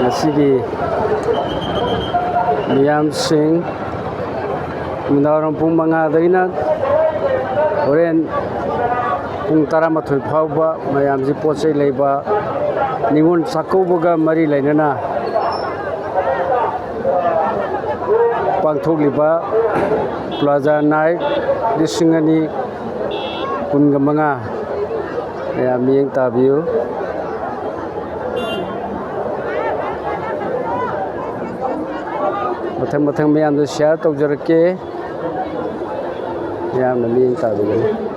ngasi miyamsing nudaram pung manga daina horen pung 12 phauba mayamji pochai leiba ningon sakaubaga mari lainana pangthokliba Plaza night disingani kunga manga mayam yeng tabiu mathang mayam do share tawjarake mayam na yeng tabiu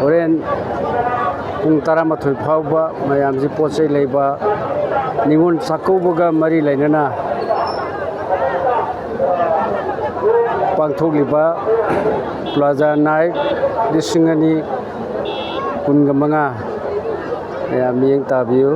horen pung 12 phauba mayamji pochai leiba ningon sakaubaga mari lainana pangthokliba Plaza night disingani kunga manga mayam yeng tabiu